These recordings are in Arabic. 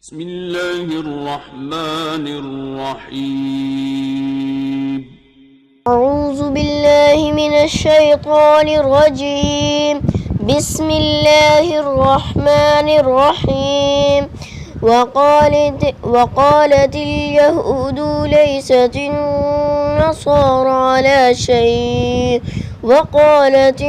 بسم الله الرحمن الرحيم. أعوذ بالله من الشيطان الرجيم. بسم الله الرحمن الرحيم. وقالت اليهود ليست النصارى على شيء وقالت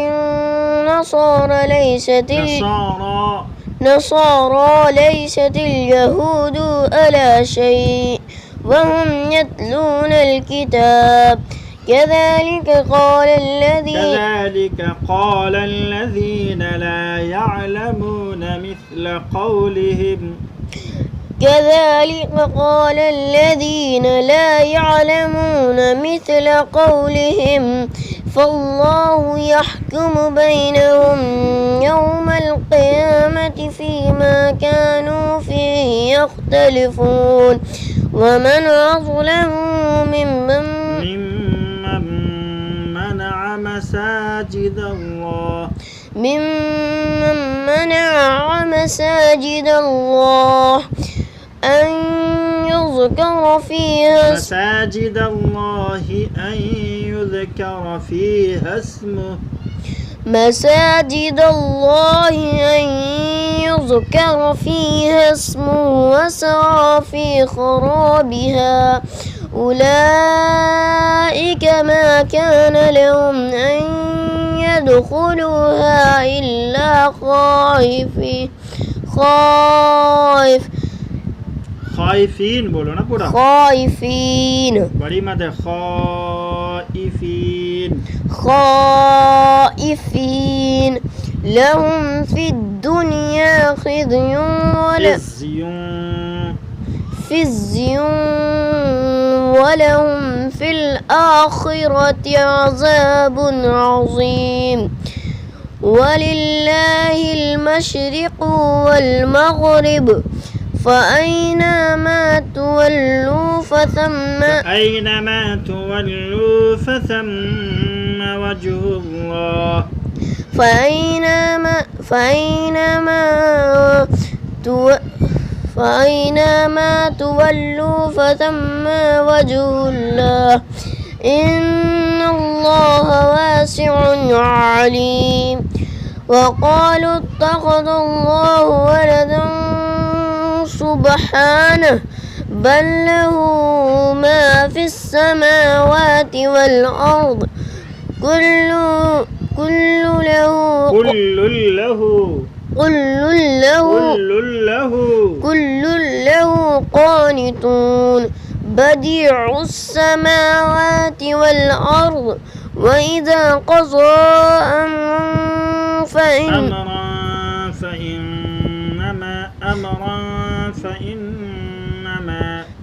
النصارى ليست اليهود على شيء وهم يتلون الكتاب كذلك قال الذين لا يعلمون مثل قولهم فالله يحكم بينهم يوم القيامة فيما كانوا فيه يختلفون ومن أظلم ممن منع مساجد الله أن يذكر فيها اسمه وسعى في خرابها أولئك ما كان لهم أن يدخلوها إلا خائفين बोलो ना पूरा बड़ी मत है خائفين لهم في الدنيا خزي ولهم في الآخرة عذاب عظيم ولله المشرق والمغرب فأينما تولوا فثم وجه الله فأينما تولوا فثم وجه الله إن الله واسع عليم وقالوا اتخذ الله ولدا سبحانه بل له ما في السماوات والأرض كل له قانتون بديع السماوات والأرض وإذا قضى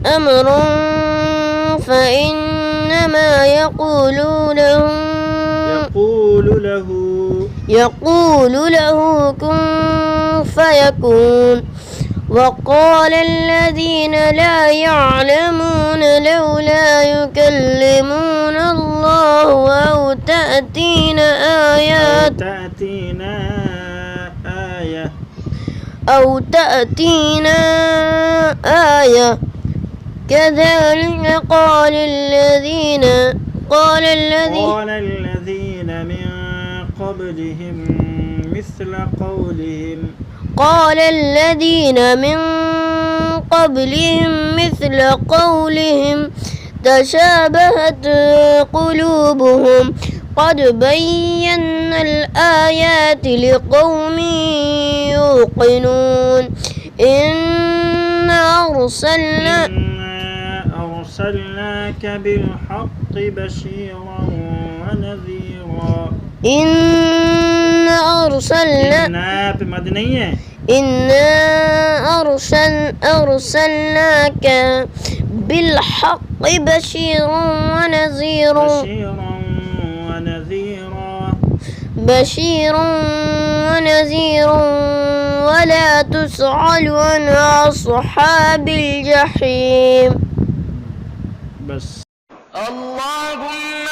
أمرا فإنما يقول له كن فيكون وقال الذين لا يعلمون لولا يكلمون الله أو تأتينا آية كذلك قال الذين من قبلهم مثل قولهم تشابهت قلوبهم قد بينا الآيات لقوم يوقنون إنا أرسلناك بالحق بشيرا ونذيرا إنا أرسلناك بالحق بشيرا ونذيرا ولا تسأل عن أصحاب الجحيم. اللهم